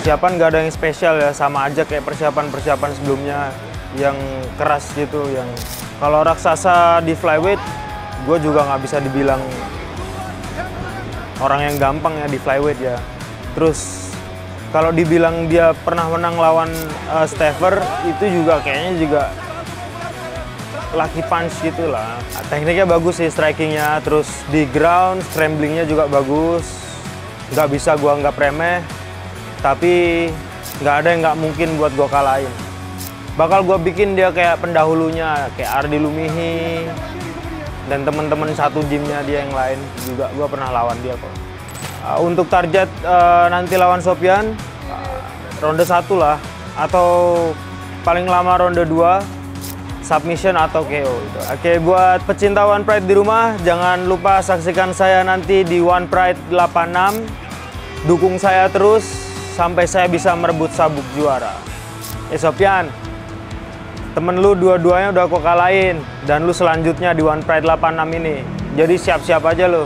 persiapan nggak ada yang spesial ya, sama aja kayak persiapan sebelumnya yang keras gitu. Yang kalau raksasa di flyweight, gue juga nggak bisa dibilang orang yang gampang ya di flyweight ya. Terus kalau dibilang dia pernah menang lawan Staver, itu juga kayaknya juga lucky punch gitu lah. Tekniknya bagus sih, strikingnya, terus di ground scramblingnya juga bagus. Nggak bisa gua anggap remeh, tapi nggak ada yang nggak mungkin buat gua kalahin. Bakal gua bikin dia kayak pendahulunya, kayak Ardi Lumihi dan teman-teman satu gymnya dia yang lain juga. Gua pernah lawan dia kok. Untuk target nanti lawan Sofyan, ronde 1 lah, atau paling lama ronde 2, submission atau KO gitu. Oke, buat pecinta One Pride di rumah, jangan lupa saksikan saya nanti di One Pride 86. Dukung saya terus sampai saya bisa merebut sabuk juara. Sofyan, temen lu dua-duanya udah aku kalahin, dan lu selanjutnya di One Pride 86 ini. Jadi siap-siap aja lu.